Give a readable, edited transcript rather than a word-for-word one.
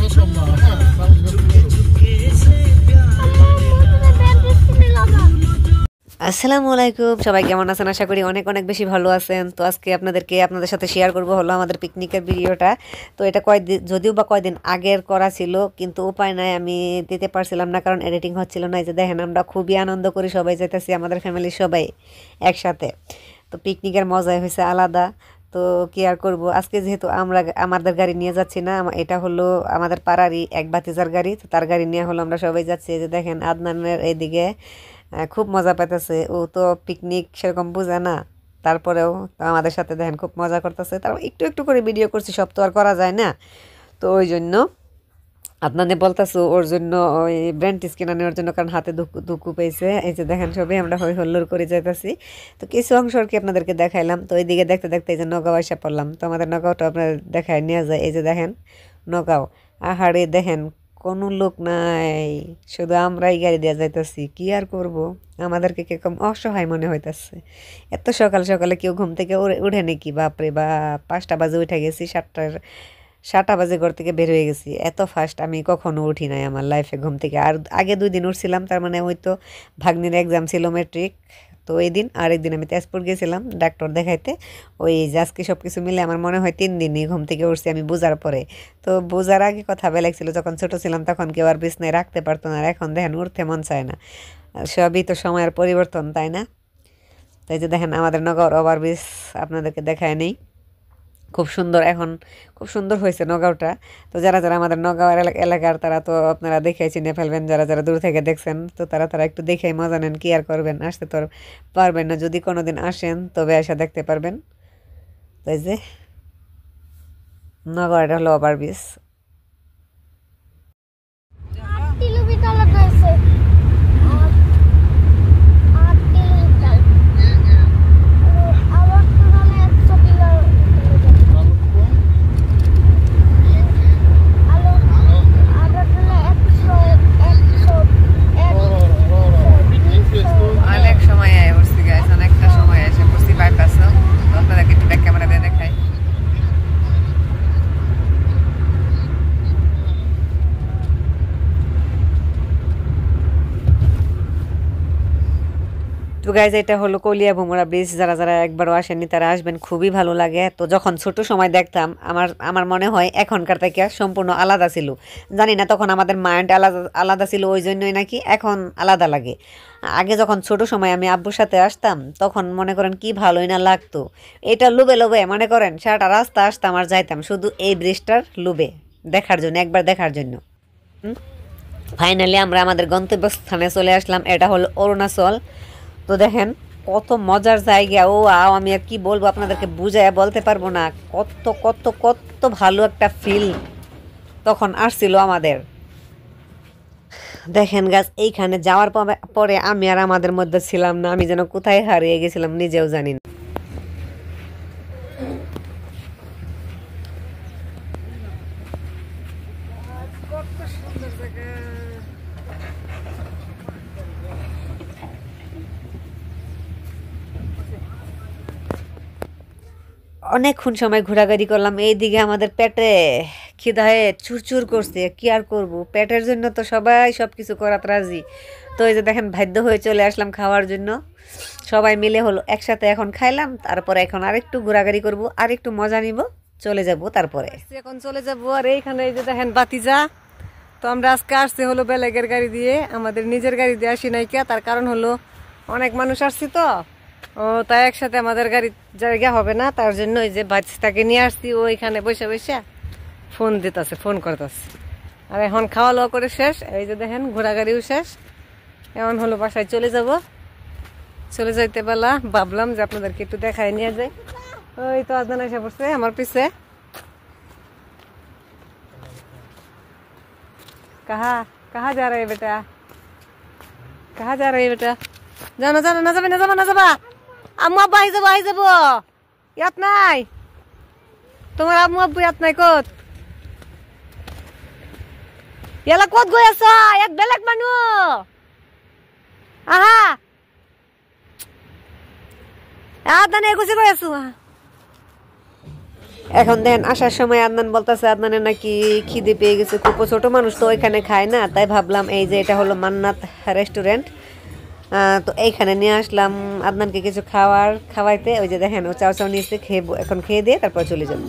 আসসালামু আলাইকুম, সবাই কেমন আছেন? আশা করি অনেক অনেক বেশি ভালো আছেন। তো আজকে আপনাদের সাথে শেয়ার করব হলো আমাদের পিকনিকের ভিডিওটা। তো এটা কয়েকদিন, যদিও বা কয়েকদিন আগের করা ছিল, কিন্তু উপায় নাই, আমি দিতে পারছিলাম না কারণ এডিটিং হচ্ছিল না। এই যে দেখেন, আমরা খুবই আনন্দ করি, সবাই যেতেছি, আমাদের ফ্যামিলির সবাই একসাথে। তো পিকনিকের মজাই হয়েছে আলাদা। তো কি আর করব, আজকে যেহেতু আমরা আমাদের গাড়ি নিয়ে যাচ্ছি না, এটা হলো আমাদের পাড়ারই এক ভাতিজার গাড়ি, তো তার গাড়ি নিয়ে হলো আমরা সবাই যাচ্ছি। এই যে দেখেন, আদনানের এইদিকে খুব মজা পাইতেছে। ও তো পিকনিক সেরকম বুঝে না, তারপরেও তো আমাদের সাথে দেখেন খুব মজা করতেছে। তারপর একটু একটু করে ভিডিও করছি, সব তো আর করা যায় না। তো ওই জন্য আপনাদের বলতেছো ওর জন্য ওই ব্র্যান্ডিস কিনা নেওয়ার জন্য, কারণ হাতে দুঃখু পেয়েছে। এই যে দেখেন, সবাই আমরা হই হল্লোড় করে যাইতেছি। তো কিছু অংশ আর কি আপনাদেরকে দেখাইলাম। তো এইদিকে দেখতে দেখতে এই যে নগাঁও এসে পড়লাম। তো আমাদের নগাঁওটা আপনাদের দেখায় নিয়ে যায়। এই যে দেখেন নগাঁও, আহারে দেখেন কোনো লোক নাই, শুধু আমরাই গাড়ি দিয়ে যাইতেছি। কি আর করব, আমাদেরকে কিরকম অসহায় মনে হইতেছে। এত সকাল সকালে কেউ ঘুম থেকে উঠে নাকি? বাপরে বা, 5টা বাজে উঠে গেছি, 7টা বাজে ঘর থেকে বের হয়ে গেছি। এত ফাস্ট আমি কখনো উঠি নাই আমার লাইফে ঘুম থেকে। আর আগে 2 দিন উঠছিলাম, তার মানে ওই তো ভাগ্নির এক্সাম ছিল মেট্রিক, তো এই দিন আর একদিন আমি তেজপুর গেছিলাম ডাক্তার দেখাইতে। ওই আজকে সব কিছু মিলে আমার মনে হয় 3 দিনই ঘুম থেকে উঠছি আমি বোঝার পরে। তো বোঝার আগে কথা বেলেগ ছিল, যখন ছোট ছিলাম তখন কেউ আর বিছনায় রাখতে পারতো না, আর এখন দেখেন উঠতে মন চায় না। সবই তো সময়ের পরিবর্তন, তাই না? তাই যে দেখেন আমাদের নগর ওভারব্রিজ আপনাদেরকে দেখায় নেই, খুব সুন্দর, এখন খুব সুন্দর হয়েছে নগাঁওটা। তো যারা যারা আমাদের নগাঁও এলাকার, তারা তো আপনারা দেখেই চিনে ফেলবেন। যারা যারা দূর থেকে দেখছেন, তো তারা একটু দেখেই মজা নেন। কি আর করবেন, আসতে তো আর পারবেন না। যদি কোনোদিন আসেন তবে এসে দেখতে পারবেন। তো এই যে নগাঁও, এটা হলো ওভারব্রিজ। তো গাইজ, এটা হলো কলিয়া ভোমরা ব্রিজ। যারা যারা একবারও আসেননি তারা আসবেন, খুবই ভালো লাগে। তো যখন ছোট সময় দেখতাম, আমার মনে হয় এখনকার থেকে সম্পূর্ণ আলাদা ছিল। জানি না, তখন আমাদের মাইন্ড আলাদা আলাদা ছিল, ওই জন্যই নাকি এখন আলাদা লাগে। আগে যখন ছোট সময় আমি আব্বুর সাথে আসতাম, তখন মনে করেন কি ভালোই না লাগতো। এটা লোভে লোভে মনে করেন সারাটা রাস্তা আসতাম আর যাইতাম শুধু এই ব্রিজটার লোভে, দেখার জন্য, একবার দেখার জন্য। ফাইনালি আমরা আমাদের গন্তব্যস্থানে চলে আসলাম। এটা হলো অরুণাচল। তো দেখেন কত মজার জায়গা। আমি আর কি বলবো আপনাদেরকে, বুঝায় বলতে পারবো না। কত কত কত ভালো একটা ফিল তখন আসছিল আমাদের। দেখেন গাছ, এইখানে যাওয়ার পরে আমি আর আমাদের মধ্যে ছিলাম না, আমি যেন কোথায় হারিয়ে গেছিলাম নিজেও জানি না। অনেকক্ষণ সময় ঘোরাঘুরি করলাম। এইদিকে আমাদের পেটে খিদায় চুরচুর করছে। কি আর করব, পেটের জন্য তো সবাই সব কিছু করাতে রাজি। তো এই যে দেখেন, বাধ্য হয়ে চলে আসলাম খাওয়ার জন্য। সবাই মিলে হলো একসাথে এখন খাইলাম, তারপরে এখন আরেকটু ঘোরাঘুরি করব, আরেকটু মজা নিব, চলে যাব তারপরে। এখন চলে যাব। আর এইখানে এই যে দেখেন বাতিজা। তো আমরা আজকে আসছি হলো বেলেগের গাড়ি দিয়ে, আমাদের নিজের গাড়ি দিয়ে আসি নাই কে। তার কারণ হলো অনেক মানুষ আসছি তো, তাই একসাথে আমাদের গাড়ির জায়গা হবে না, তার জন্য ওই যে বাচ্চাটাকে নিয়ে আসছি। ও এখানে বসে বসে ফোন দিতেছে, ফোন করতেছে। আর এখন খাওয়া দাওয়া করে শেষ, এই যে দেখেন ঘোরাগাড়িও শেষ। এখন হলো বাসায় চলে যাব। চলে যাইতে বেলা ভাবলাম যে আপনাদেরকে একটু দেখায় নিয়ে যাই। ওই তো আজান এসে পড়ছে আমার পিছে। কাহা কাহা যা রে বেটা, কাহা যা রে বেটা? জানো জানো, না যাবে না যাবা না যাবা। আম্মু আব্বা আই যাবো ইয়াত নাই, তোমার আম্মু আব্বু ইয়াত নাই। কত ইয়ালা কত গই আছ? ইয়াত বেলেগ মানুহ। আহা আদানে গুছি গই আছো। এখন দেখেন আসার সময় আদনান বলতেছে আদনানের নাকি খিদে পেয়ে গেছে, খুব ছোট মানুষ তো ওইখানে খায় না, তাই ভাবলাম এই যে এটা হলো মান্নাত রেস্টুরেন্ট, তো এইখানে নিয়ে আসলাম আদনানকে কিছু খাওয়াইতে। ওই যে দেখেন ও চাও চাও নিয়েছে, এখন খেয়ে দিয়ে তারপর চলে যাবো।